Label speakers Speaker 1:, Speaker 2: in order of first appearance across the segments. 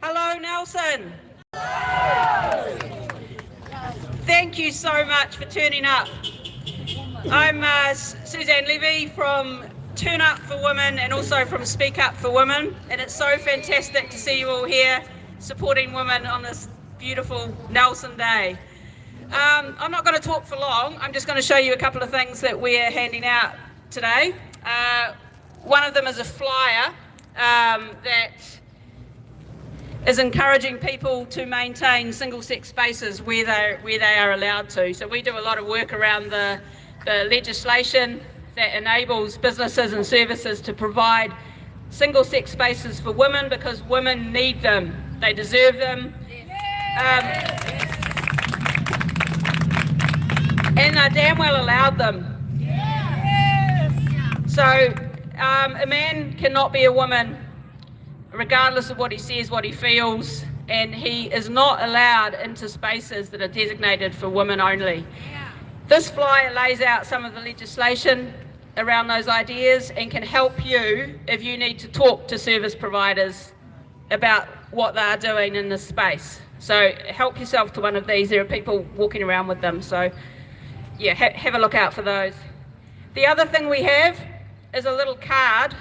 Speaker 1: Hello, Nelson. Thank you so much for turning up. I'm Suzanne Levy from Turn Up for Women and also from Speak Up for Women, and it's so fantastic to see you all here supporting women on this beautiful Nelson Day. I'm not going to talk for long. I'm just going to show you a couple of things that we're handing out today. One of them is a flyer that is encouraging people to maintain single-sex spaces where they are allowed to. So we do a lot of work around the legislation that enables businesses and services to provide single-sex spaces for women because women need them. They deserve them. And they're damn well allowed them. So a man cannot be a woman regardless of what he says, what he feels, and he is not allowed into spaces that are designated for women only. This flyer lays out some of the legislation around those ideas and can help you if you need to talk to service providers about what they're doing in this space. So help yourself to one of these. There are people walking around with them, so yeah, have a look out for those. The other thing we have is a little card.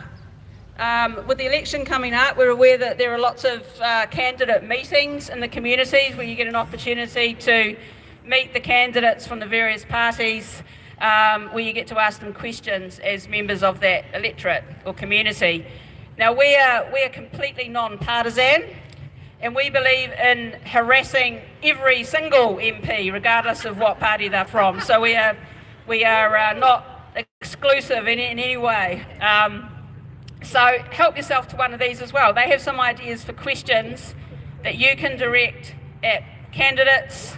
Speaker 1: With the election coming up, we're aware that there are lots of candidate meetings in the communities where you get an opportunity to meet the candidates from the various parties, where you get to ask them questions as members of that electorate or community. Now we are completely non-partisan, and we believe in harassing every single MP regardless of what party they're from. So we are not exclusive in any way. So help yourself to one of these as well. They have some ideas for questions that you can direct at candidates.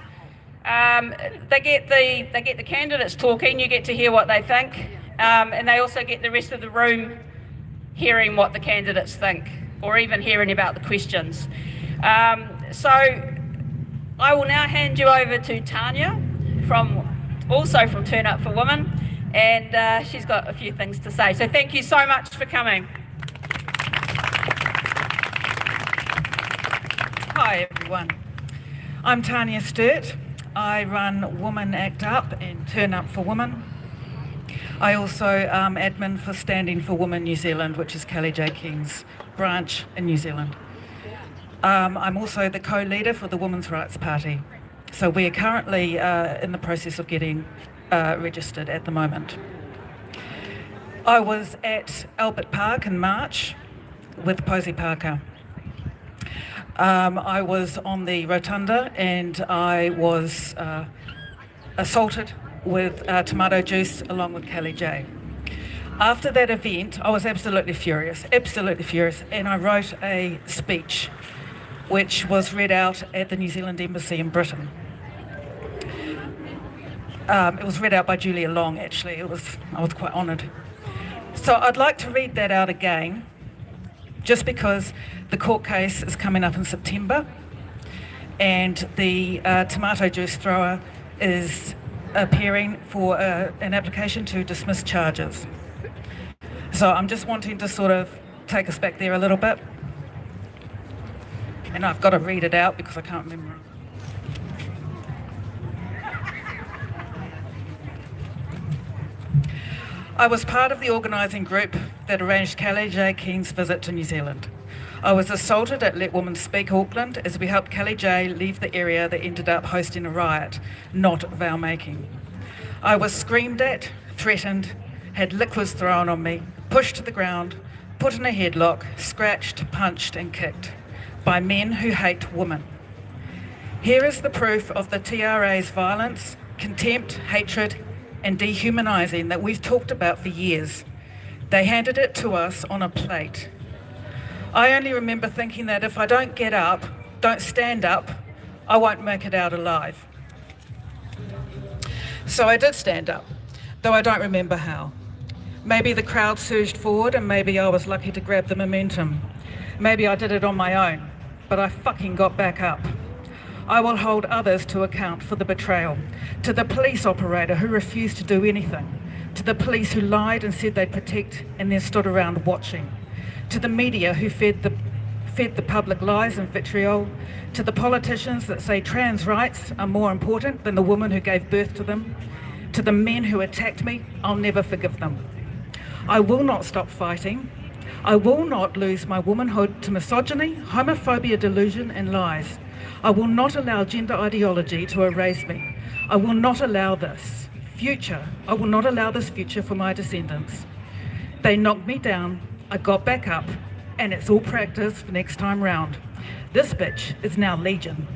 Speaker 1: They get the candidates talking, you get to hear what they think, and they also get the rest of the room hearing what the candidates think, or even hearing about the questions. So I will now hand you over to Tanya, also from Turn Up for Women, and she's got a few things to say. So thank you so much for coming.
Speaker 2: Hi everyone, I'm Tanya Sturt. I run Women Act Up and Turn Up for Women. I also admin for Standing for Women New Zealand, which is Kelly J. King's branch in New Zealand. I'm also the co-leader for the Women's Rights Party. So we are currently in the process of getting registered at the moment. I was at Albert Park in March with Posey Parker. I was on the rotunda and I was assaulted with tomato juice along with Kelly J. After that event, I was absolutely furious, and I wrote a speech which was read out at the New Zealand Embassy in Britain. It was read out by Julia Long, actually. I was quite honoured. So I'd like to read that out again, just because the court case is coming up in September, and the tomato juice thrower is appearing for an application to dismiss charges. So I'm just wanting to sort of take us back there a little bit. And I've got to read it out because I can't remember it. I was part of the organising group that arranged Kelly J. King's visit to New Zealand. I was assaulted at Let Women Speak Auckland as we helped Kelly J leave the area that ended up hosting a riot, not vow-making. I was screamed at, threatened, had liquids thrown on me, pushed to the ground, put in a headlock, scratched, punched and kicked by men who hate women. Here is the proof of the TRA's violence, contempt, hatred and dehumanising that we've talked about for years. They handed it to us on a plate. I only remember thinking that if I don't get up, don't stand up, I won't make it out alive. So I did stand up, though I don't remember how. Maybe the crowd surged forward and maybe I was lucky to grab the momentum. Maybe I did it on my own, but I fucking got back up. I will hold others to account for the betrayal, to the police operator who refused to do anything, to the police who lied and said they'd protect and then stood around watching, to the media who fed fed the public lies and vitriol, to the politicians that say trans rights are more important than the woman who gave birth to them, to the men who attacked me, I'll never forgive them. I will not stop fighting. I will not lose my womanhood to misogyny, homophobia, delusion and lies. I will not allow gender ideology to erase me. I will not allow this future. I will not allow this future for my descendants. They knocked me down, I got back up, and it's all practice for next time round. This bitch is now Legion.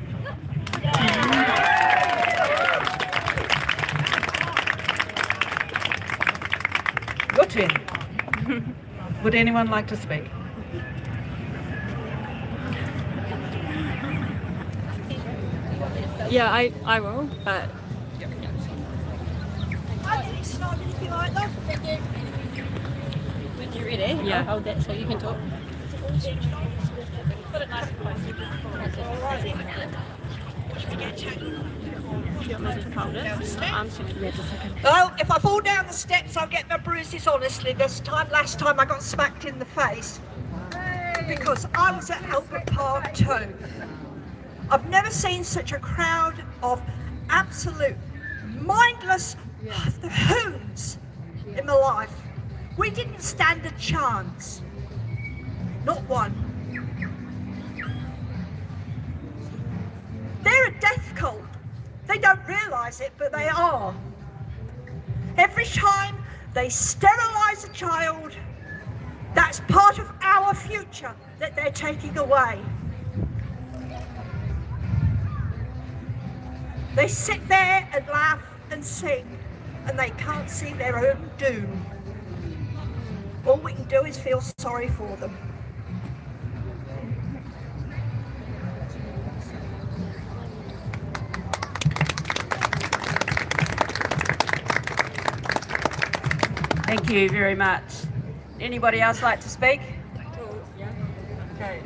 Speaker 2: Your turn. Would anyone like to speak?
Speaker 3: Yeah, I will, but when you're ready,
Speaker 4: Yeah.
Speaker 3: I'll hold that so you can talk.
Speaker 4: Well, if I fall down the steps, I'll get my bruises, honestly. Last time I got smacked in the face because I was at Albert Park too. I've never seen such a crowd of absolute mindless hoons in my life. We didn't stand a chance. Not one. They're a death cult. They don't realise it, but they are. Every time they sterilise a child, that's part of our future that they're taking away. They sit there and laugh and sing, and they can't see their own doom. All we can do is feel sorry for them.
Speaker 1: Thank you very much. Anybody else like to speak? Okay.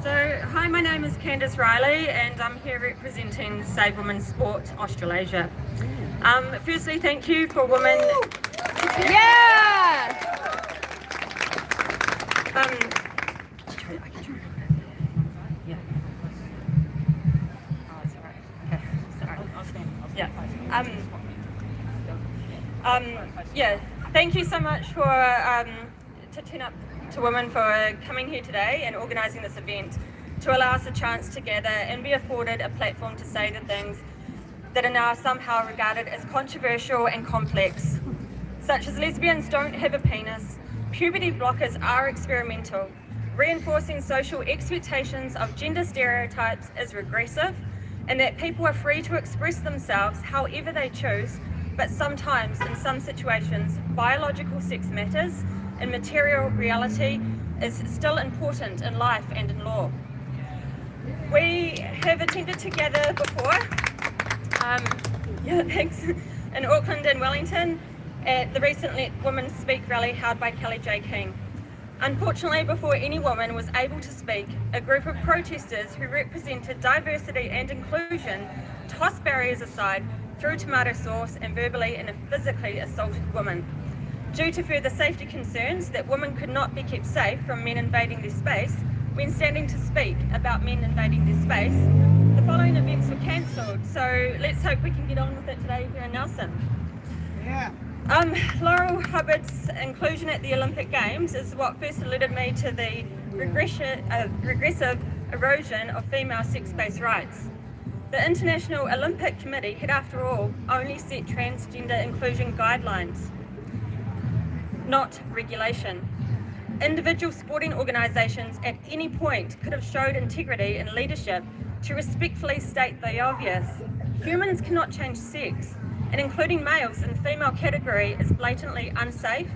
Speaker 3: So, hi, my name is Candice Riley and I'm here representing Save Women's Sport Australasia. Firstly, thank you for women...
Speaker 1: Yeah! Thank you so much for to turn up to women for coming here today and organising this event to allow us a chance to gather and be afforded a platform to say the things that are now somehow regarded as controversial and complex, such as lesbians don't have a penis, puberty blockers are experimental, reinforcing social expectations of gender stereotypes is regressive, and that people are free to express themselves however they choose, but sometimes, in some situations, biological sex matters and material reality is still important in life and in law. We have attended together before, in Auckland and Wellington at the recent Let Women Speak rally held by Kelly J. King. Unfortunately, before any woman was able to speak, a group of protesters who represented diversity and inclusion tossed barriers aside, threw tomato sauce and verbally and physically assaulted women. Due to further safety concerns that women could not be kept safe from men invading their space, when standing to speak about men invading their space, the following events were cancelled. So let's hope we can get on with it today here in Nelson.
Speaker 4: Yeah.
Speaker 3: Laurel Hubbard's inclusion at the Olympic Games is what first alerted me to the regressive erosion of female sex-based rights. The International Olympic Committee had, after all, only set transgender inclusion guidelines, not regulation. Individual sporting organisations at any point could have showed integrity and leadership to respectfully state the obvious. Humans cannot change sex, and including males in the female category is blatantly unsafe,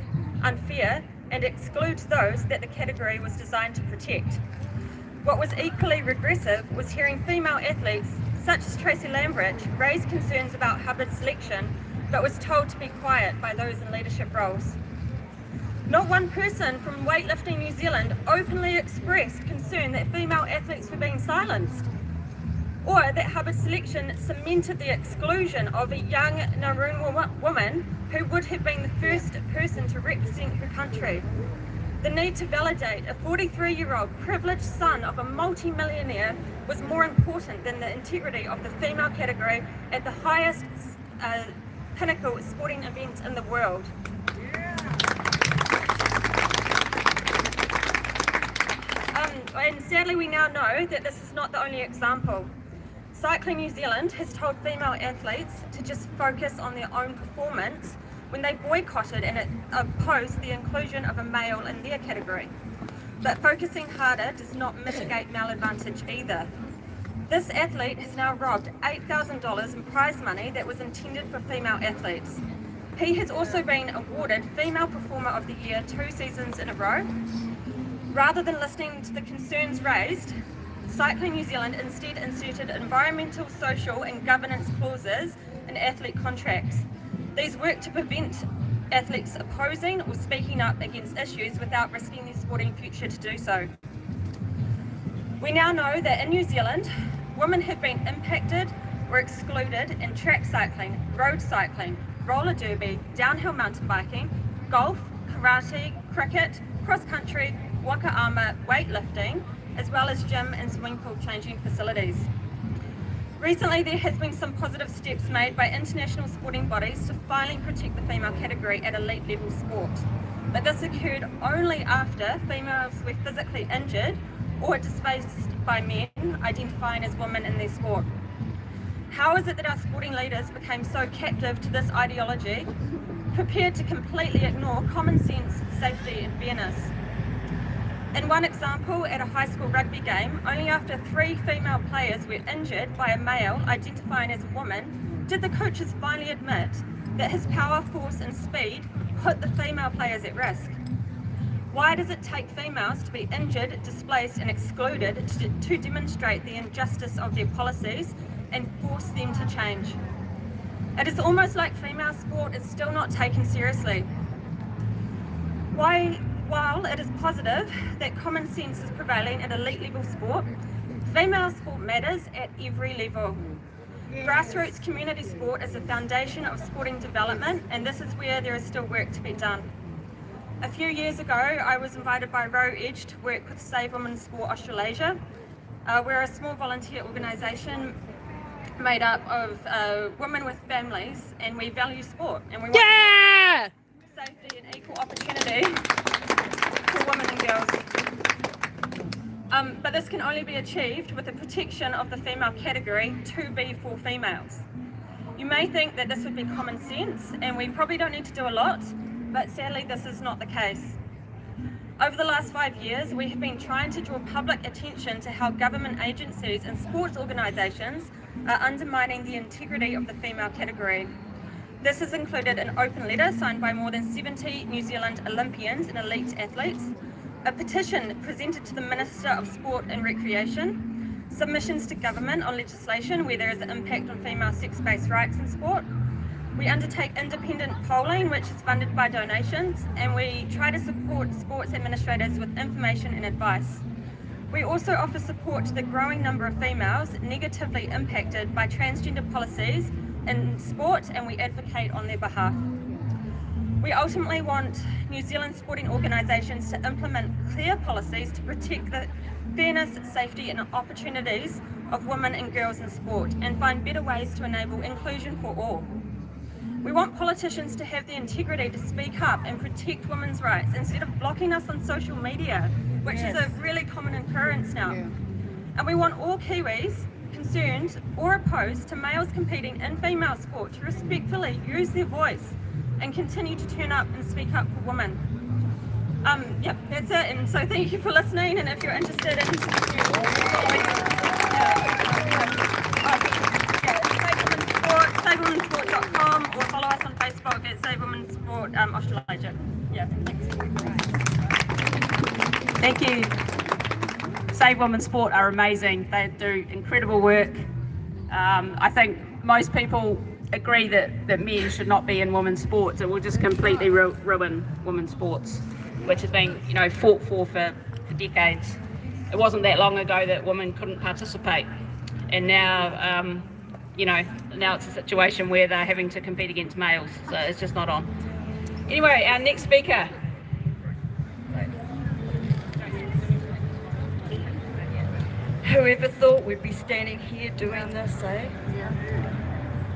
Speaker 3: unfair, and excludes those that the category was designed to protect. What was equally regressive was hearing female athletes such as Tracy Lambridge, raised concerns about Hubbard's selection, but was told to be quiet by those in leadership roles. Not one person from Weightlifting New Zealand openly expressed concern that female athletes were being silenced, or that Hubbard's selection cemented the exclusion of a young Nauru woman who would have been the first person to represent her country. The need to validate a 43-year-old privileged son of a multi-millionaire was more important than the integrity of the female category at the highest pinnacle sporting event in the world. And sadly we now know that this is not the only example. Cycling New Zealand has told female athletes to just focus on their own performance when they boycotted and opposed the inclusion of a male in their category. But focusing harder does not mitigate maladvantage either. This athlete has now robbed $8,000 in prize money that was intended for female athletes. He has also been awarded Female Performer of the Year 2 seasons in a row. Rather than listening to the concerns raised, Cycling New Zealand instead inserted environmental, social and governance clauses in athlete contracts. These work to prevent athletes opposing or speaking up against issues without risking their sporting future to do so. We now know that in New Zealand, women have been impacted or excluded in track cycling, road cycling, roller derby, downhill mountain biking, golf, karate, cricket, cross-country, waka ama, weightlifting, as well as gym and swimming pool changing facilities. Recently, there has been some positive steps made by international sporting bodies to finally protect the female category at elite level sport. But this occurred only after females were physically injured or displaced by men identifying as women in their sport. How is it that our sporting leaders became so captive to this ideology, prepared to completely ignore common sense, safety and fairness? In one example, at a high school rugby game, only after 3 female players were injured by a male identifying as a woman, did the coaches finally admit that his power, force and speed put the female players at risk. Why does it take females to be injured, displaced and excluded to demonstrate the injustice of their policies and force them to change? It is almost like female sport is still not taken seriously. While it is positive that common sense is prevailing at elite level sport, female sport matters at every level. Grassroots community sport is the foundation of sporting development, and this is where there is still work to be done. A few years ago, I was invited by Row Edge to work with Save Women's Sport Australasia. We're a small volunteer organisation made up of women with families, and we value sport, and we want safety and equal opportunity for women and girls. But this can only be achieved with the protection of the female category to be for females. You may think that this would be common sense, and we probably don't need to do a lot, but sadly this is not the case. Over the last 5 years, we have been trying to draw public attention to how government agencies and sports organisations are undermining the integrity of the female category. This has included an open letter signed by more than 70 New Zealand Olympians and elite athletes, a petition presented to the Minister of Sport and Recreation, submissions to government on legislation where there is an impact on female sex-based rights in sport. We undertake independent polling, which is funded by donations, and we try to support sports administrators with information and advice. We also offer support to the growing number of females negatively impacted by transgender policies in sport, and we advocate on their behalf. We ultimately want New Zealand sporting organisations to implement clear policies to protect the fairness, safety and opportunities of women and girls in sport, and find better ways to enable inclusion for all. We want politicians to have the integrity to speak up and protect women's rights instead of blocking us on social media, which is a really common occurrence now. And we want all Kiwis concerned or opposed to males competing in female sport to respectfully use their voice and continue to turn up and speak up for women. Yep, that's it. And so thank you for listening. And if you're interested in SaveWomenSport.com or follow us on Facebook at Save Women's Sport Australasia. Yeah, thanks.
Speaker 1: Thank you. Save Women's Sport are amazing. They do incredible work. I think most people agree that men should not be in women's sports. It will just completely ruin women's sports, which has been, fought for decades. It wasn't that long ago that women couldn't participate, and now, now it's a situation where they're having to compete against males, so it's just not on. Anyway, our next speaker.
Speaker 5: Whoever thought we'd be standing here doing this, eh?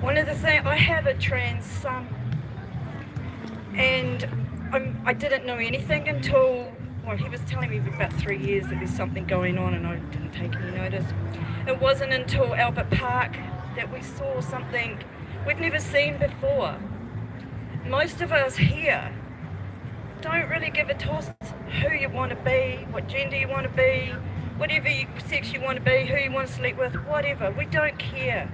Speaker 5: One of the things, I have a trans son, and I didn't know anything until, he was telling me for about 3 years that there's something going on, and I didn't take any notice. It wasn't until Albert Park that we saw something we've never seen before. Most of us here don't really give a toss who you want to be, what gender you want to be, whatever sex you want to be, who you want to sleep with, whatever. We don't care.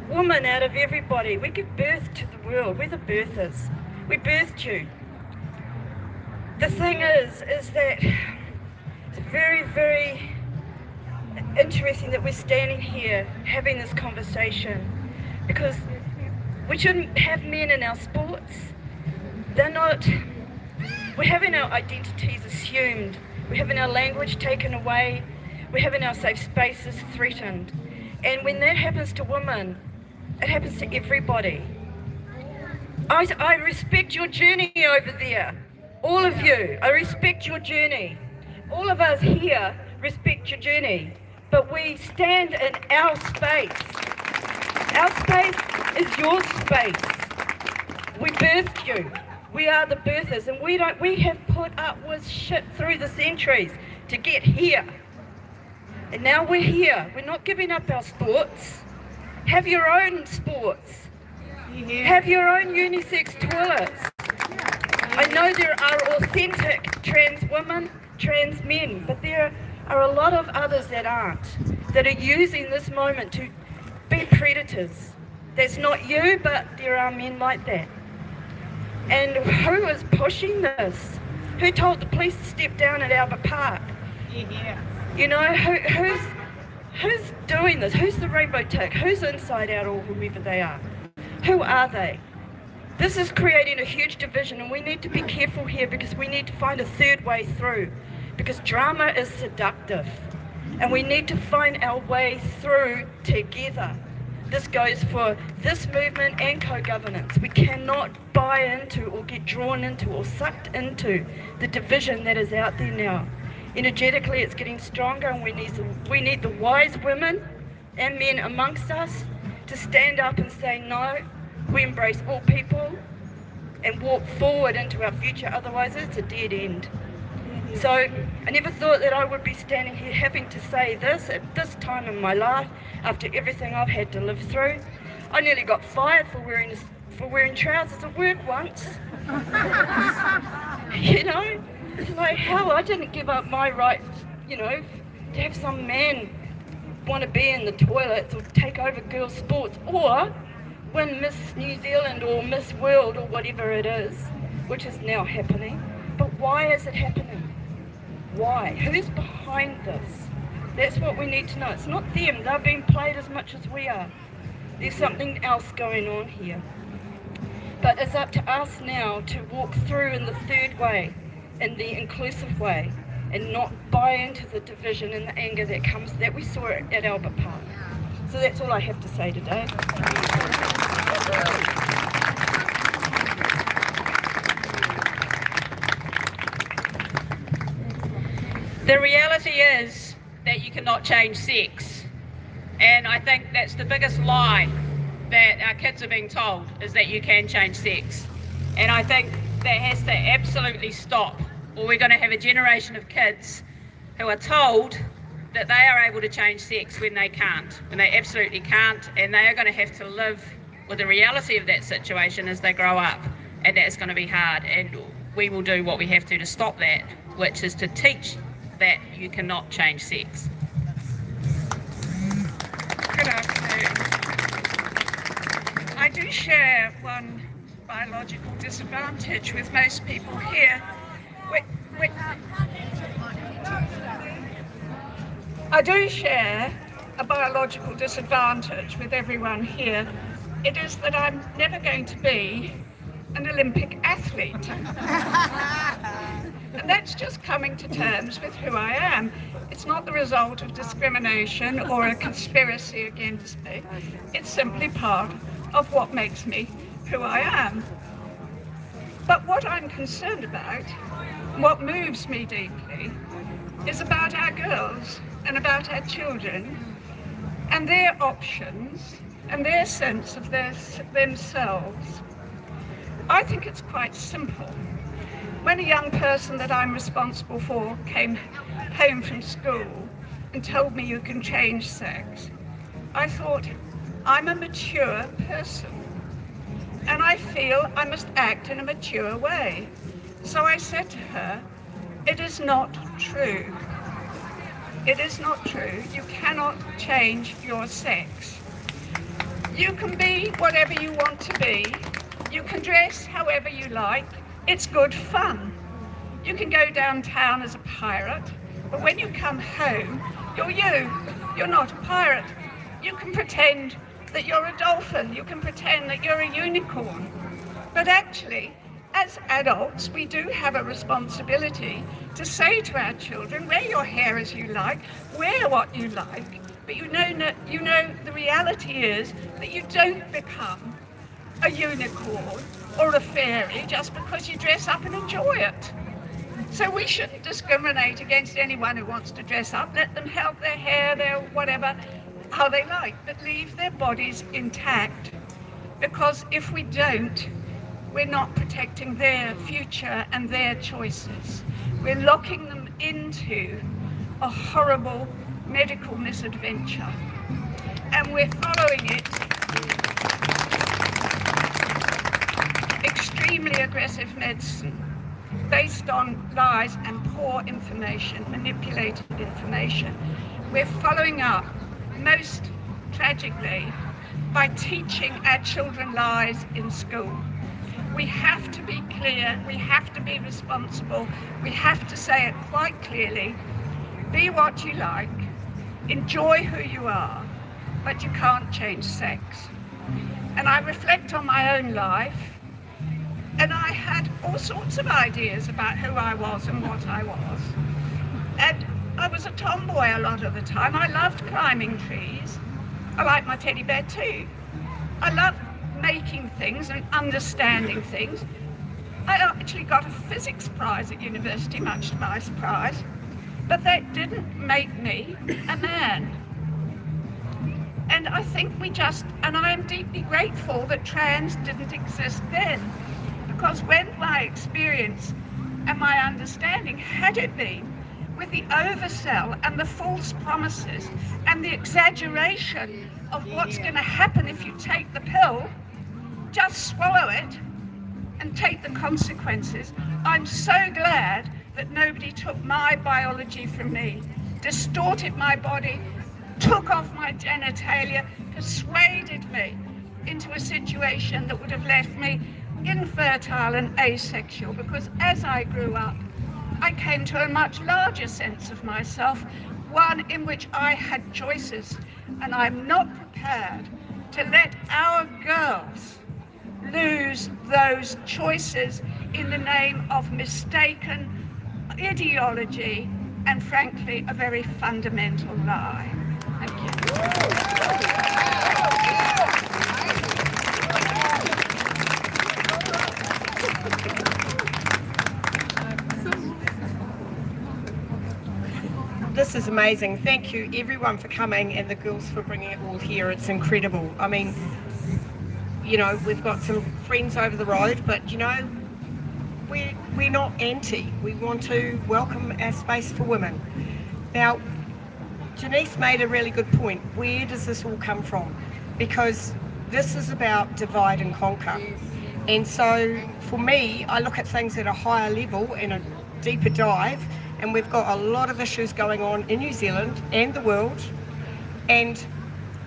Speaker 5: Woman out of everybody. We give birth to the world. We're the birthers. We birthed you. The thing is that it's very, very interesting that we're standing here having this conversation, because we shouldn't have men in our sports. They're not. We're having our identities assumed. We're having our language taken away. We're having our safe spaces threatened. And when that happens to women, it happens to everybody. I respect your journey over there. All of you, I respect your journey. All of us here respect your journey. But we stand in our space. Our space is your space. We birthed you. We are the birthers, and we have put up with shit through the centuries to get here. And now we're here. We're not giving up our sports. Have your own sports. Have your own unisex toilets. I know there are authentic trans women, trans men, but there are a lot of others that aren't, that are using this moment to be predators. That's not you, but there are men like that. And who is pushing this? Who told the police to step down at Albert Park? Who's doing this? Who's the rainbow tick? Who's Inside Out, or whoever they are? Who are they? This is creating a huge division, and we need to be careful here, because we need to find a third way through, because drama is seductive, and we need to find our way through together. This goes for this movement and co-governance. We cannot buy into or get drawn into or sucked into the division that is out there now. Energetically, it's getting stronger, and we need the wise women and men amongst us to stand up and say, no, we embrace all people and walk forward into our future. Otherwise, it's a dead end. So I never thought that I would be standing here having to say this at this time in my life, after everything I've had to live through. I nearly got fired for wearing trousers at work once. It's like, hell, I didn't give up my rights, to have some man want to be in the toilets or take over girls' sports or win Miss New Zealand or Miss World or whatever it is, which is now happening. But why is it happening? Why? Who's behind this? That's what we need to know. It's not them. They're being played as much as we are. There's something else going on here. But it's up to us now to walk through in the third way, in the inclusive way, and not buy into the division and the anger that we saw at Albert Park. So that's all I have to say today.
Speaker 1: The reality is that you cannot change sex, and I think that's the biggest lie that our kids are being told, is that you can change sex. And I think that has to absolutely stop, or we're going to have a generation of kids who are told that they are able to change sex when they can't, when they absolutely can't, and they are going to have to live with the reality of that situation as they grow up, and that's going to be hard, and we will do what we have to stop that, which is to teach that you cannot change sex.
Speaker 6: Good afternoon. I do share one biological disadvantage with most people here. I do share a a biological disadvantage with everyone here. It is that I'm never going to be an Olympic athlete. And that's just coming to terms with who I am. It's not the result of discrimination or a conspiracy against me. It's simply part of what makes me who I am. But what I'm concerned about, what moves me deeply, is about our girls and about our children and their options and their sense of themselves. I think it's quite simple. When a young person that I'm responsible for came home from school and told me you can change sex, I thought, I'm a mature person and I feel I must act in a mature way. So I said to her, it is not true. It is not true. You cannot change your sex. You can be whatever you want to be. You can dress however you like. It's good fun. You can go downtown as a pirate, but when you come home, you're you. You're not a pirate. You can pretend that you're a dolphin. You can pretend that you're a unicorn. But actually, as adults, we do have a responsibility to say to our children, wear your hair as you like, wear what you like, but you know the reality is that you don't become a unicorn or a fairy just because you dress up and enjoy it. So we shouldn't discriminate against anyone who wants to dress up. Let them have their hair, their whatever, how they like, but leave their bodies intact. Because if we don't, we're not protecting their future and their choices. We're locking them into a horrible medical misadventure. And we're following it extremely aggressive medicine based on lies and poor information, manipulated information. We're following up, most tragically, by teaching our children lies in school. We have to be clear, we have to be responsible, we have to say it quite clearly. Be what you like, enjoy who you are, but you can't change sex. And I reflect on my own life, and I had all sorts of ideas about who I was and what I was. And I was a tomboy a lot of the time. I loved climbing trees. I liked my teddy bear too. I loved making things and understanding things. I actually got a physics prize at university, much to my surprise, but that didn't make me a man. And I think and I am deeply grateful that trans didn't exist then, because when my experience and my understanding had it been with the oversell and the false promises and the exaggeration of what's going to happen if you take the pill, just swallow it and take the consequences. I'm so glad that nobody took my biology from me, distorted my body, took off my genitalia, persuaded me into a situation that would have left me infertile and asexual, because as I grew up, I came to a much larger sense of myself, one in which I had choices, and I'm not prepared to let our girls lose those choices in the name of mistaken ideology and, frankly, a very fundamental lie. Thank you.
Speaker 7: This is amazing. Thank you everyone for coming and the girls for bringing it all here. It's incredible. I mean, you know, we've got some friends over the road, but you know, we're not anti. We want to welcome our space for women. Now, Janice made a really good point. Where does this all come from? Because this is about divide and conquer. And so for me, I look at things at a higher level and a deeper dive, and we've got a lot of issues going on in New Zealand and the world, and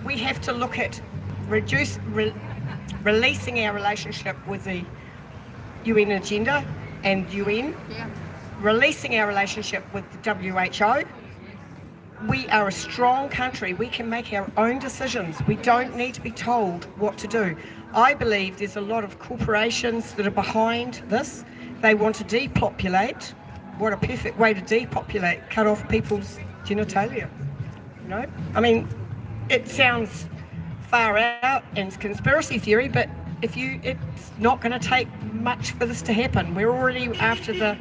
Speaker 7: we have to look at releasing our relationship with the UN agenda and UN, releasing our relationship with the WHO, we are a strong country. We can make our own decisions. We don't need to be told what to do. I believe there's a lot of corporations that are behind this. They want to depopulate. What a perfect way to depopulate, cut off people's genitalia. You know, I mean, it sounds far out and it's conspiracy theory, but it's not going to take much for this to happen. We're already after the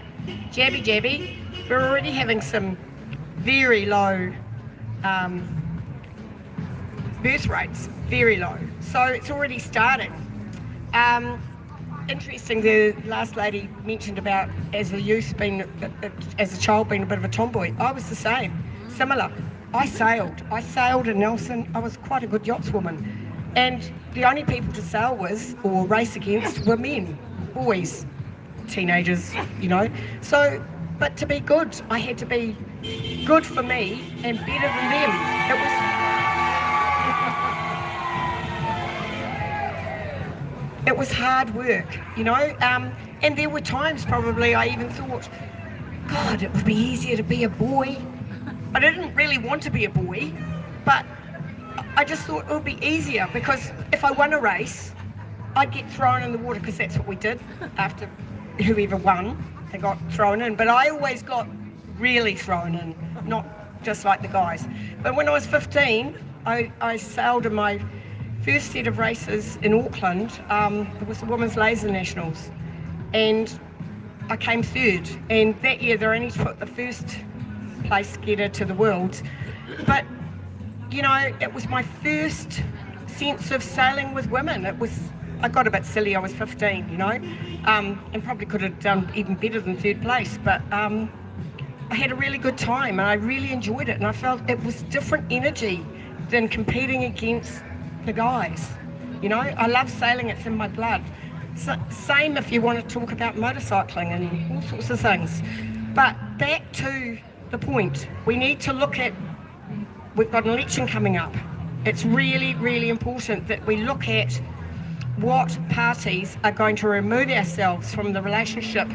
Speaker 7: jabby. We're already having some very low birth rates, very low. So it's already starting. Interesting, the last lady mentioned about as a youth as a child being a bit of a tomboy. I was the same, similar. I sailed in Nelson. I was quite a good yachtswoman. And the only people to sail with or race against were men, boys, teenagers, you know. So, but to be good, I had to be good for me and better than them. It was hard work, you know. And there were times probably I even thought, God, it would be easier to be a boy. I didn't really want to be a boy, but I just thought it would be easier because if I won a race, I'd get thrown in the water because that's what we did after whoever won, they got thrown in. But I always got really thrown in, not just like the guys. But when I was 15, I sailed in my first set of races in Auckland. It was the Women's Laser Nationals, and I came third. And that year they only put the first place getter to the world. But you know, it was my first sense of sailing with women. I got a bit silly, I was 15, you know, and probably could have done even better than third place, but I had a really good time and I really enjoyed it, and I felt it was different energy than competing against the guys. You know, I love sailing, it's in my blood. So, same if you want to talk about motorcycling and all sorts of things. But back to the point, we need to look at, we've got an election coming up. It's really, really important that we look at what parties are going to remove ourselves from the relationship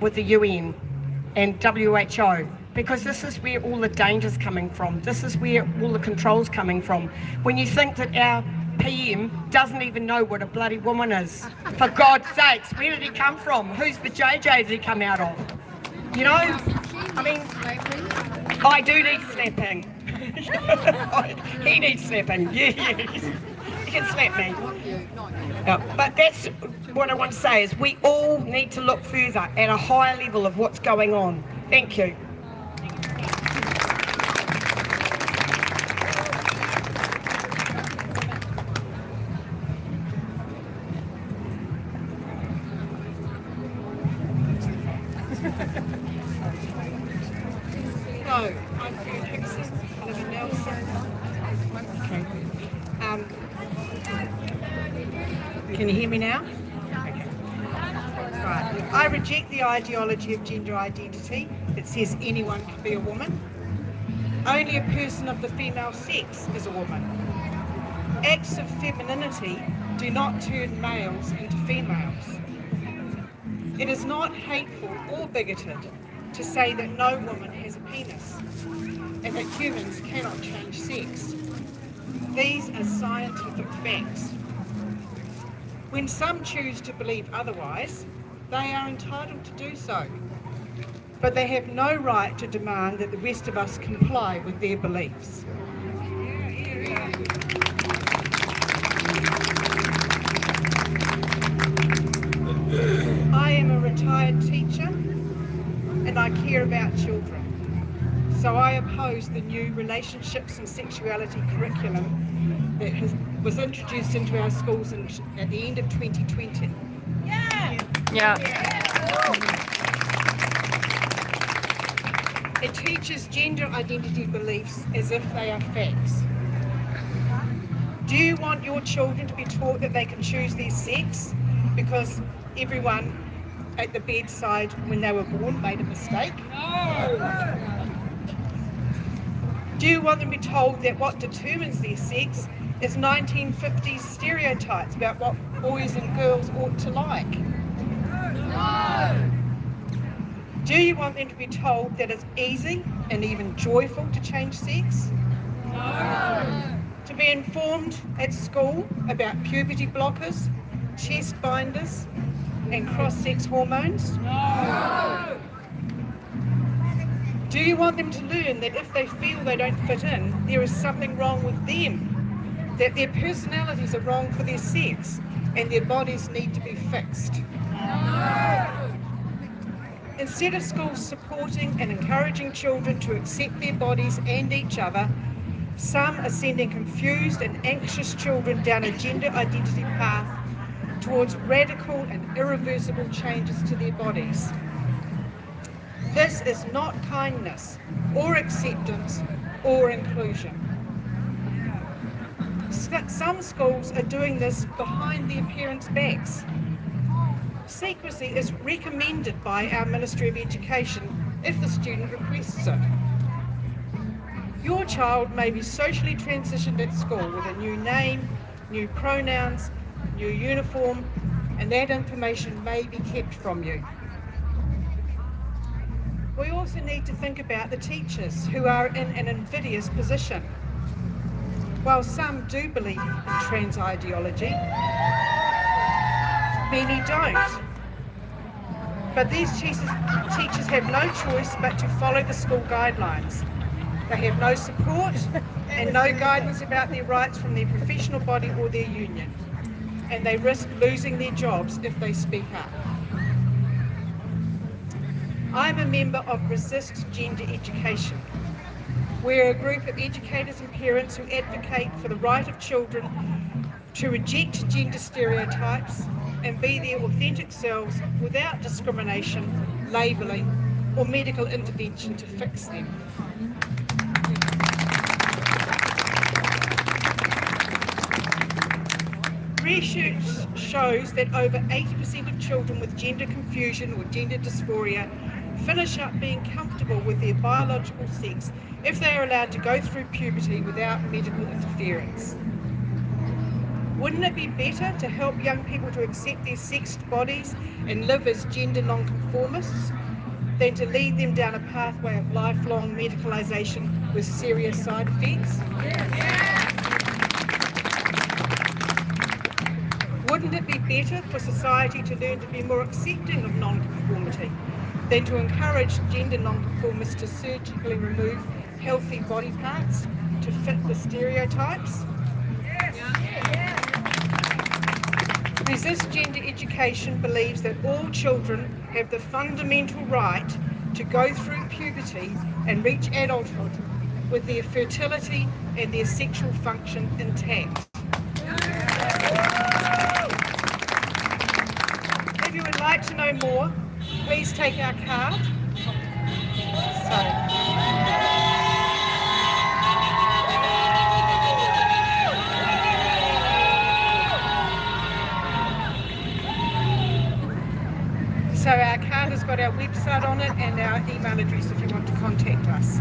Speaker 7: with the UN and WHO, because this is where all the danger's coming from. This is where all the control's coming from. When you think that our PM doesn't even know what a bloody woman is, for God's sakes, where did he come from? Whose vajayjay did he come out of? You know, I mean, I do need slapping. He needs slapping, yes. He can slap me. Yeah, but that's what I want to say is we all need to look further at a higher level of what's going on. Thank you.
Speaker 8: Hello, I'm Fiona Hickson, I live in Nelson. Okay. Can you hear me now? Okay. Right. I reject the ideology of gender identity that says anyone can be a woman. Only a person of the female sex is a woman. Acts of femininity do not turn males into females. It is not hateful or bigoted to say that no woman has a penis and that humans cannot change sex. These are scientific facts. When some choose to believe otherwise, they are entitled to do so. But they have no right to demand that the rest of us comply with their beliefs. I am a retired teacher and I care about children. So I oppose the new relationships and sexuality curriculum that was introduced into our schools at the end of 2020. It teaches gender identity beliefs as if they are facts. Do you want your children to be taught that they can choose their sex because everyone at the bedside when they were born made a mistake? No! Do you want them to be told that what determines their sex is 1950s stereotypes about what boys and girls ought to like? No! Do you want them to be told that it's easy and even joyful to change sex? No. To be informed at school about puberty blockers, chest binders, and cross-sex hormones? No. Do you want them to learn that if they feel they don't fit in, there is something wrong with them, that their personalities are wrong for their sex, and their bodies need to be fixed? No. Instead of schools supporting and encouraging children to accept their bodies and each other, some are sending confused and anxious children down a gender identity path towards radical and irreversible changes to their bodies. This is not kindness or acceptance or inclusion. Some schools are doing this behind their parents' backs. Secrecy is recommended by our Ministry of Education if the student requests it. Your child may be socially transitioned at school with a new name, new pronouns, new uniform, and that information may be kept from you. We also need to think about the teachers who are in an invidious position. While some do believe in trans ideology, many don't. But these teachers have no choice but to follow the school guidelines. They have no support and no guidance about their rights from their professional body or their union, and they risk losing their jobs if they speak up. I'm a member of Resist Gender Education. We're a group of educators and parents who advocate for the right of children to reject gender stereotypes and be their authentic selves without discrimination, labelling, or medical intervention to fix them. Research shows that over 80% of children with gender confusion or gender dysphoria finish up being comfortable with their biological sex if they are allowed to go through puberty without medical interference. Wouldn't it be better to help young people to accept their sexed bodies and live as gender non-conformists than to lead them down a pathway of lifelong medicalisation with serious side effects? Wouldn't it be better for society to learn to be more accepting of non-conformity than to encourage gender non-conformists to surgically remove healthy body parts to fit the stereotypes? Resist Gender Education believes that all children have the fundamental right to go through puberty and reach adulthood with their fertility and their sexual function intact. If you would like to know more, please take our card. So our card has got our website on it and our email address if you want to contact us.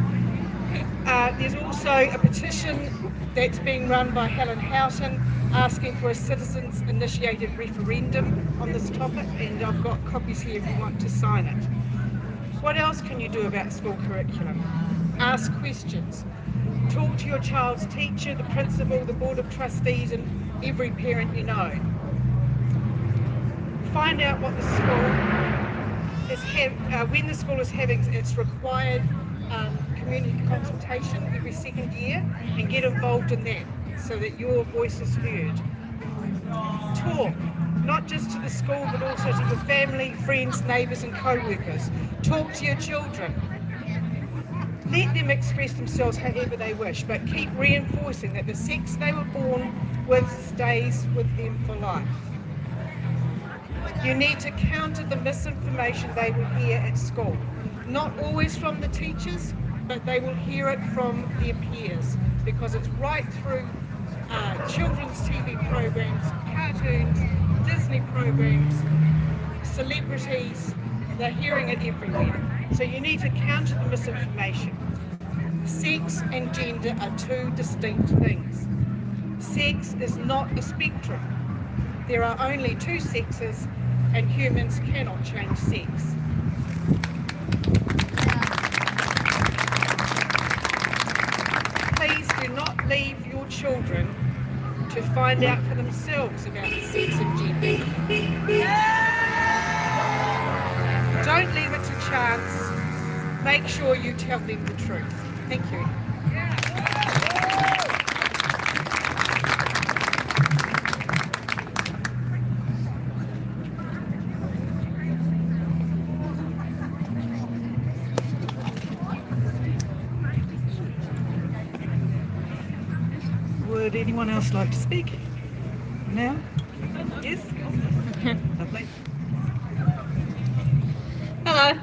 Speaker 8: There's also a petition that's being run by Helen Houghton asking for a citizens-initiated referendum on this topic, and I've got copies here if you want to sign it. What else can you do about school curriculum? Ask questions. Talk to your child's teacher, the principal, the board of trustees, and every parent you know. Find out what the school when the school is having its required community consultation every second year, and get involved in that so that your voice is heard. Talk, not just to the school but also to your family, friends, neighbours and co-workers. Talk to your children. Let them express themselves however they wish, but keep reinforcing that the sex they were born with stays with them for life. You need to counter the misinformation they will hear at school. Not always from the teachers, but they will hear it from their peers, because it's right through children's TV programs, cartoons, Disney programs, celebrities. They're hearing it everywhere. So you need to counter the misinformation. Sex and gender are two distinct things. Sex is not a spectrum. There are only two sexes, and humans cannot change sex. children to find out for themselves about the sex of gender. Don't leave it to chance. Make sure you tell them the truth. Thank you.
Speaker 2: Would anyone else like to speak? Now? Yes? Lovely.
Speaker 9: Hello.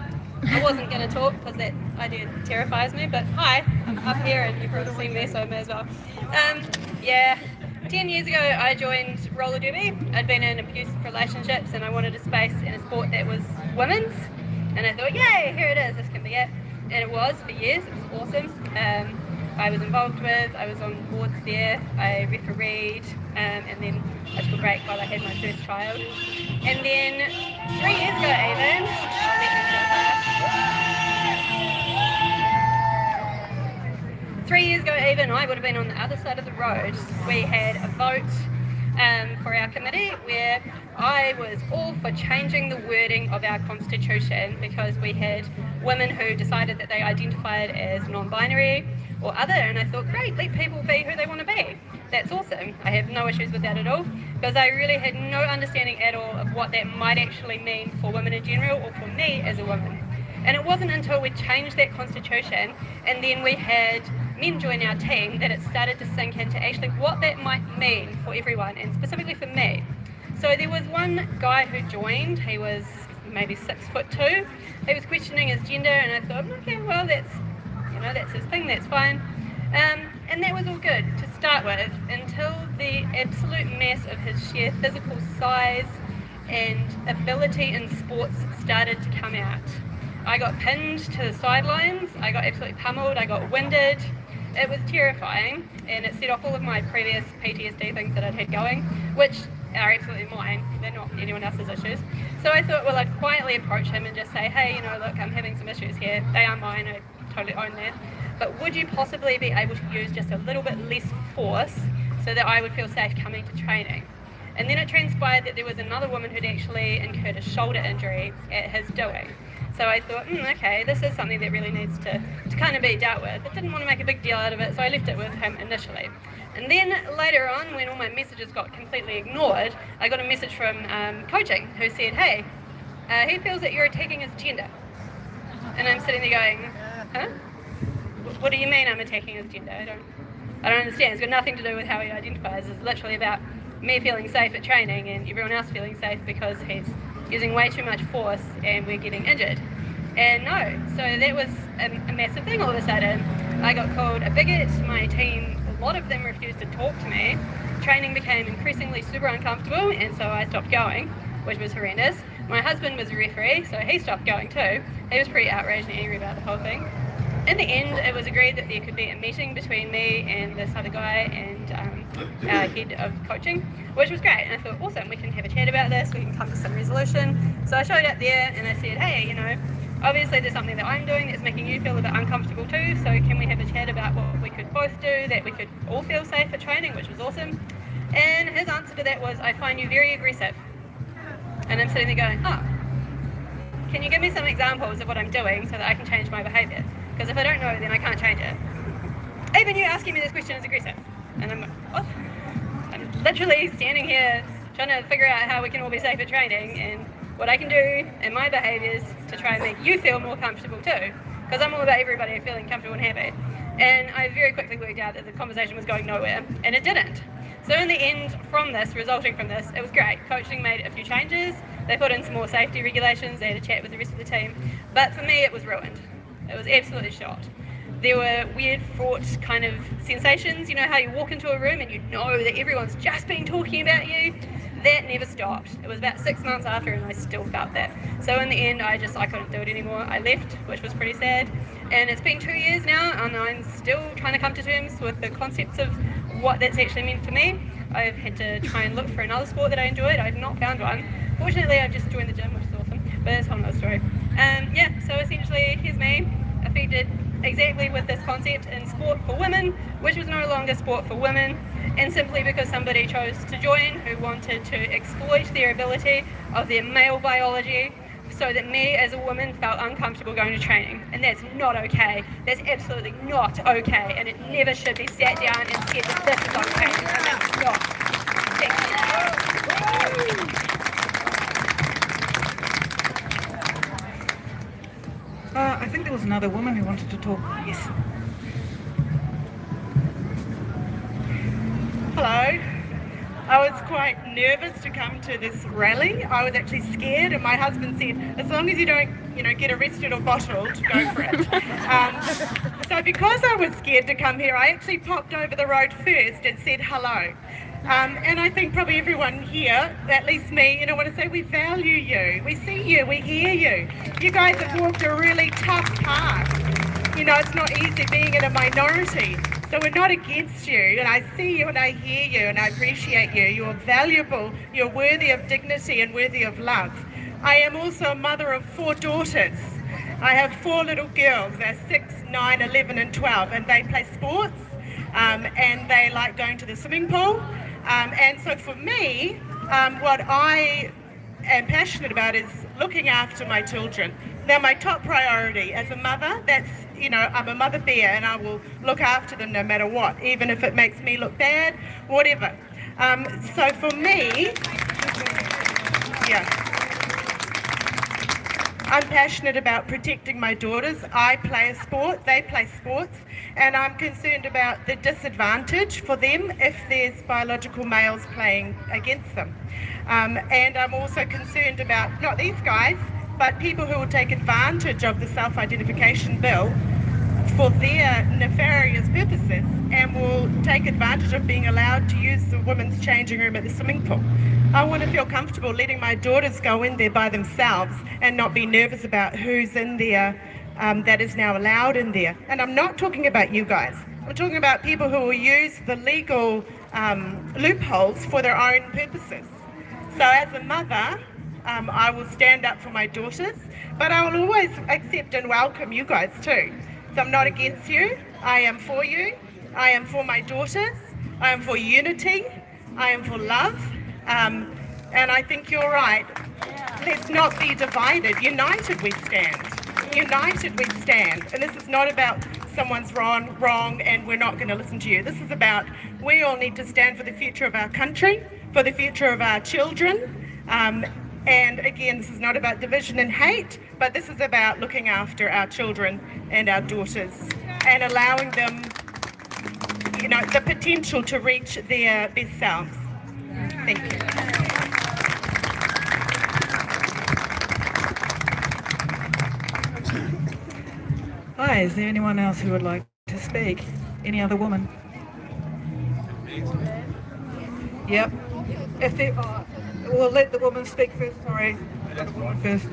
Speaker 9: I wasn't going to talk because that idea terrifies me, but hi, I'm up here and you've probably seen me, so I may as well. 10 years ago I joined roller derby. I'd been in abusive relationships and I wanted a space in a sport that was women's, and I thought, yay, here it is, this can be it. And it was for years, it was awesome. I was involved with, I was on boards there, I refereed, and then I took a break while I had my first child. And then 3 years ago even, 3 years ago even, I would have been on the other side of the road. We had a vote for our committee where I was all for changing the wording of our constitution because we had women who decided that they identified as non-binary or other, and I thought, great, let people be who they want to be. That's awesome. I have no issues with that at all, because I really had no understanding at all of what that might actually mean for women in general or for me as a woman. And it wasn't until we changed that constitution and then we had men join our team that it started to sink into actually what that might mean for everyone, and specifically for me. So there was one guy who joined, he was maybe 6'2". He was questioning his gender, and I thought, okay, well, that's his thing, that's fine. And that was all good to start with, until the absolute mess of his sheer physical size and ability in sports started to come out. I got pinned to the sidelines, I got absolutely pummeled, I got winded. It was terrifying, and it set off all of my previous PTSD things that I'd had going, which are absolutely mine, they're not anyone else's issues. So I thought, well, I'd quietly approach him and just say, hey, look, I'm having some issues here, they are mine, I totally own that, but would you possibly be able to use just a little bit less force so that I would feel safe coming to training? And then it transpired that there was another woman who'd actually incurred a shoulder injury at his doing. So I thought, okay, this is something that really needs to kind of be dealt with. I didn't want to make a big deal out of it, so I left it with him initially. And then later on, when all my messages got completely ignored, I got a message from coaching who said, hey, he feels that you're attacking his gender. And I'm sitting there going, huh? What do you mean I'm attacking his gender? I don't understand. It's got nothing to do with how he identifies. It's literally about me feeling safe at training and everyone else feeling safe because he's using way too much force and we're getting injured. And no, so that was a massive thing all of a sudden. I got called a bigot, my team, a lot of them refused to talk to me. Training became increasingly super uncomfortable, and so I stopped going, which was horrendous. My husband was a referee, so he stopped going too. He was pretty outraged and angry about the whole thing. In the end, it was agreed that there could be a meeting between me and this other guy and our head of coaching, which was great. And I thought, awesome, we can have a chat about this, we can come to some resolution. So I showed up there and I said, hey, obviously there's something that I'm doing that's making you feel a bit uncomfortable too, so can we have a chat about what we could both do, that we could all feel safe at training, which was awesome. And his answer to that was, I find you very aggressive. And I'm sitting there going, oh, can you give me some examples of what I'm doing so that I can change my behaviour? Because if I don't know, then I can't change it. Even you asking me this question is aggressive. And I'm like, oh. I'm literally standing here trying to figure out how we can all be safe at training and what I can do in my behaviours to try and make you feel more comfortable too. Because I'm all about everybody feeling comfortable and happy. And I very quickly worked out that the conversation was going nowhere, and it didn't. So in the end, resulting from this, it was great. Coaching made a few changes. They put in some more safety regulations. They had a chat with the rest of the team. But for me, it was ruined. It was absolutely shot. There were weird, fraught kind of sensations. You know how you walk into a room and you know that everyone's just been talking about you? That never stopped. It was about 6 months after and I still felt that. So in the end, I couldn't do it anymore. I left, which was pretty sad. And it's been 2 years now and I'm still trying to come to terms with the concepts of what that's actually meant for me. I've had to try and look for another sport that I enjoyed. I've not found one. Fortunately, I've just joined the gym, which is awesome, but that's a whole other story. So essentially, here's me, affected exactly with this concept in sport for women, which was no longer sport for women, and simply because somebody chose to join who wanted to exploit their ability of their male biology so that me as a woman felt uncomfortable going to training. And that's not okay. That's absolutely not okay, and it never should be sat down and said that this is okay, because it's not. Thank you.
Speaker 2: I think there was another woman who wanted to talk. Yes.
Speaker 10: Hello. I was quite nervous to come to this rally. I was actually scared, and my husband said, as long as you don't, get arrested or bottled, go for it. So because I was scared to come here, I actually popped over the road first and said hello. And I think probably everyone here, at least me, want to say we value you, we see you, we hear you. You guys have walked a really tough path. It's not easy being in a minority. So we're not against you, and I see you and I hear you and I appreciate you. You're valuable, you're worthy of dignity and worthy of love. I am also a mother of 4 daughters. I have 4 little girls. They're 6, 9, 11 and 12, and they play sports and they like going to the swimming pool. And so for me, what I am passionate about is looking after my children. They're my top priority. As a mother, I'm a mother bear, and I will look after them no matter what, even if it makes me look bad, whatever. So for me, I'm passionate about protecting my daughters. I play a sport, they play sports, and I'm concerned about the disadvantage for them if there's biological males playing against them. And I'm also concerned about, not these guys, but people who will take advantage of the self-identification bill for their nefarious purposes and will take advantage of being allowed to use the women's changing room at the swimming pool. I want to feel comfortable letting my daughters go in there by themselves and not be nervous about who's in there that is now allowed in there. And I'm not talking about you guys. I'm talking about people who will use the legal loopholes for their own purposes. So as a mother, I will stand up for my daughters, but I will always accept and welcome you guys too. So I'm not against you, I am for you, I am for my daughters, I am for unity, I am for love, and I think you're right. Let's not be divided. United we stand. United we stand. And this is not about someone's wrong and we're not going to listen to you. This is about we all need to stand for the future of our country, for the future of our children. And again, this is not about division and hate, but this is about looking after our children and our daughters and allowing them, the potential to reach their best selves. Thank you.
Speaker 2: Hi, is there anyone else who would like to speak? Any other woman? Yep. If there, we'll let the woman speak first. Sorry, the woman first.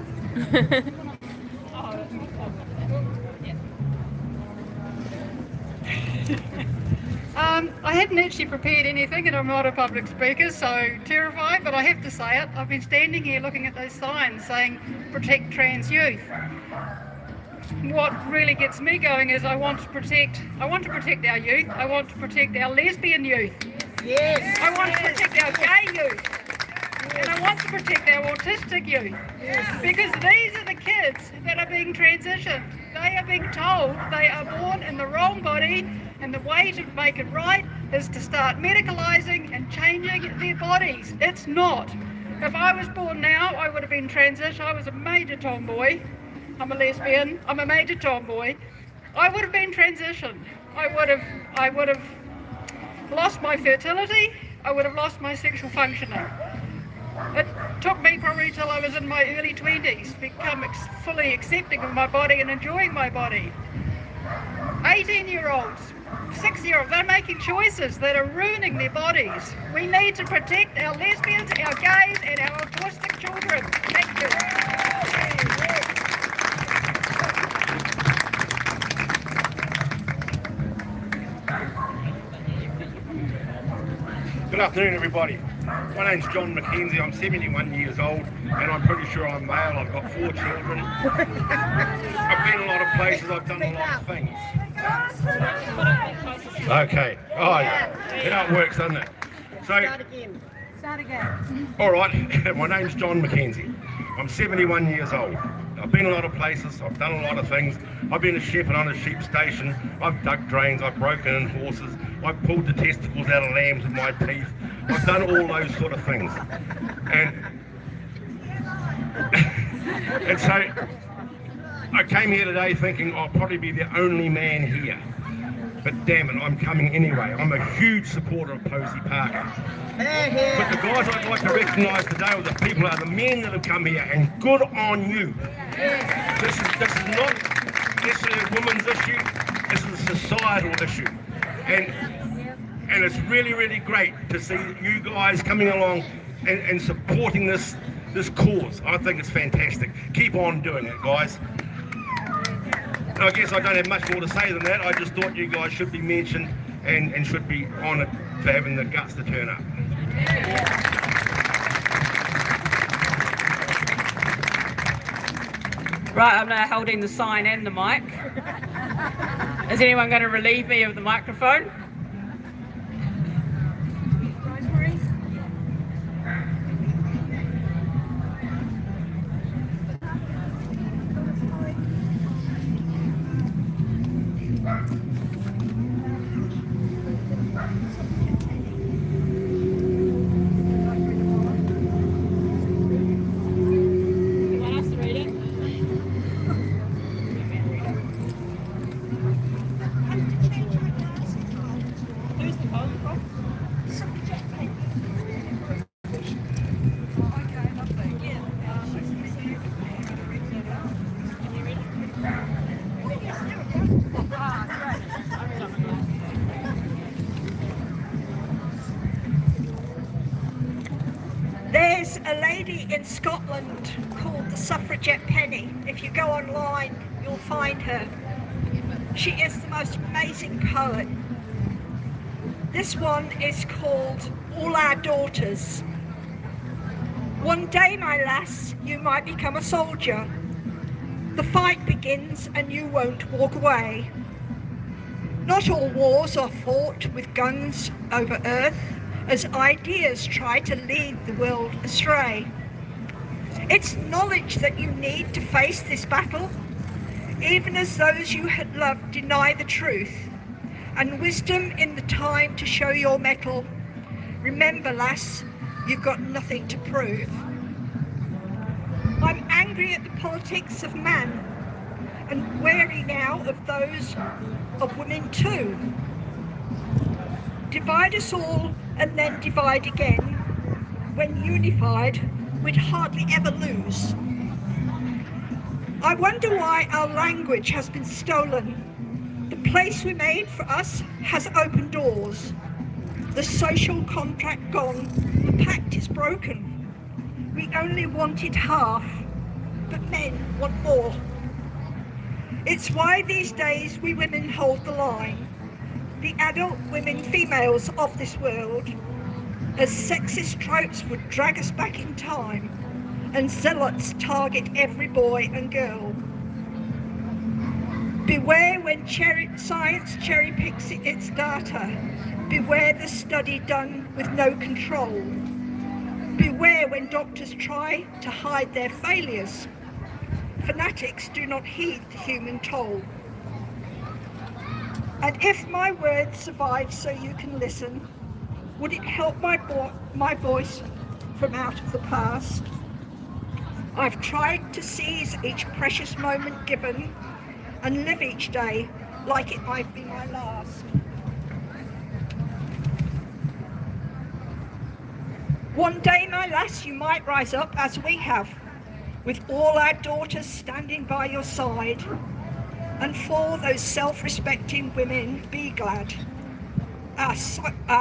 Speaker 11: I hadn't actually prepared anything, and I'm not a public speaker, so terrified, but I have to say it. I've been standing here looking at those signs saying protect trans youth. What really gets me going is I want to protect our youth. I want to protect our lesbian youth. Yes. I want to protect our gay youth. And I want to protect our autistic youth. Yes. Because these are the kids that are being transitioned. They are being told they are born in the wrong body, and the way to make it right is to start medicalising and changing their bodies. It's not. If I was born now, I would have been transitioned. I was a major tomboy. I'm a lesbian. I'm a major tomboy. I would have been transitioned. I would have lost my fertility. I would have lost my sexual functioning. It took me probably till I was in my early 20s to become fully accepting of my body and enjoying my body. 18-year-olds, 6-year-olds, they're making choices that are ruining their bodies. We need to protect our lesbians, our gays, and our autistic children. Thank you.
Speaker 12: Good afternoon, everybody. My name's John Mackenzie. I'm 71 years old, and I'm pretty sure I'm male. I've got 4 children. I've been a lot of places. I've done a lot of things. Okay. Oh, yeah. How it works, doesn't it? So,
Speaker 13: Start again.
Speaker 12: all right. My name's John Mackenzie. I'm 71 years old. I've been a lot of places. I've done a lot of things. I've been a shepherd on a sheep station. I've dug drains. I've broken in horses. I've pulled the testicles out of lambs with my teeth. I've done all those sort of things. And so I came here today thinking I'll probably be the only man here. But damn it, I'm coming anyway. I'm a huge supporter of Posey Park. But the guys I'd like to recognise today are the people, are the men that have come here, and good on you. This is not necessarily a woman's issue, this is a societal issue. And it's really, really great to see you guys coming along and supporting this cause. I think it's fantastic. Keep on doing it, guys. I guess I don't have much more to say than that. I just thought you guys should be mentioned and should be honoured for having the guts to turn up.
Speaker 1: Right, I'm now holding the sign and the mic. Is anyone going to relieve me of the microphone?
Speaker 4: There's a lady in Scotland called the Suffragette Penny. If you go online, you'll find her. She is the most amazing poet. This one is called All Our Daughters. One day, my lass, you might become a soldier. The fight begins and you won't walk away. Not all wars are fought with guns over earth, as ideas try to lead the world astray. It's knowledge that you need to face this battle, even as those you had loved deny the truth, and wisdom in the time to show your mettle. Remember, lass, you've got nothing to prove. I'm angry at the politics of man, and wary now of those of women too. Divide us all and then divide again. When unified, we'd hardly ever lose. I wonder why our language has been stolen. The place we made for us has opened doors. The social contract gone, the pact is broken. We only wanted half, but men want more. It's why these days we women hold the line. The adult women, females of this world, as sexist tropes would drag us back in time, and zealots target every boy and girl. Beware when science cherry picks its data. Beware the study done with no control. Beware when doctors try to hide their failures. Fanatics do not heed the human toll. And if my words survive so you can listen, would it help my voice from out of the past? I've tried to seize each precious moment given and live each day like it might be my last. One day, my lass, you might rise up as we have, with all our daughters standing by your side. And for those self-respecting women, be glad. Our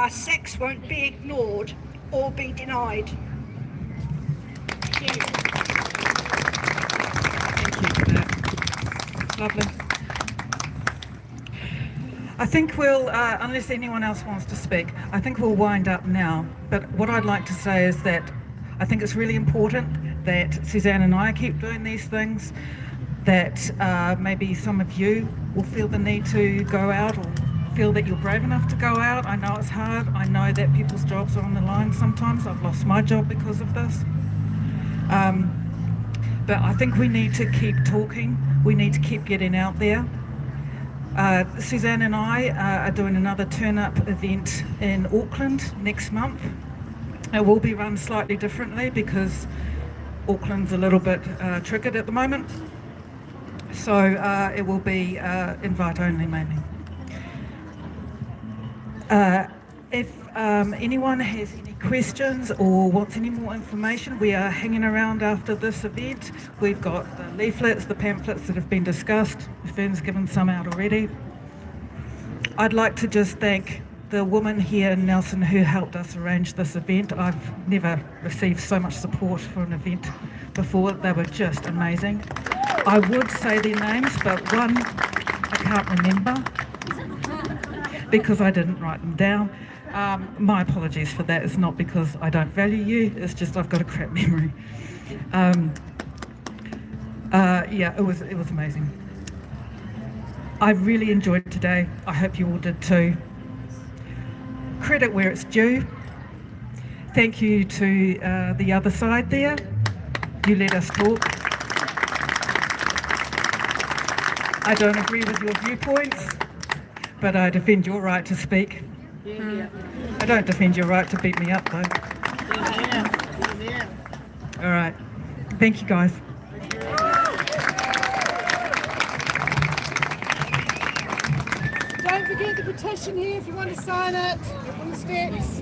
Speaker 4: sex won't be ignored or be denied.
Speaker 2: Thank you for that. Lovely. I think we'll, unless anyone else wants to speak, I think we'll wind up now. But what I'd like to say is that I think it's really important that Suzanne and I keep doing these things, that maybe some of you will feel the need to go out or feel that you're brave enough to go out. I know it's hard. I know that people's jobs are on the line sometimes. I've lost my job because of this. But I think we need to keep talking. We need to keep getting out there. Suzanne and I are doing another turn-up event in Auckland next month. It will be run slightly differently because Auckland's a little bit triggered at the moment. So it will be invite only mainly. If anyone has any questions or wants any more information, we are hanging around after this event. We've got the leaflets, the pamphlets that have been discussed. Fern's given some out already. I'd like to just thank the woman here in Nelson who helped us arrange this event. I've never received so much support for an event before. They were just amazing. I would say their names, but one I can't remember because I didn't write them down. My apologies for that. It's not because I don't value you, it's just I've got a crap memory. Yeah, it was amazing. I really enjoyed today. I hope you all did too. Credit where it's due. Thank you to the other side there. You let us talk. I don't agree with your viewpoints, but I defend your right to speak. I don't defend your right to beat me up though. All right. Thank you guys.
Speaker 13: Don't forget the petition here if you want to sign it on the steps.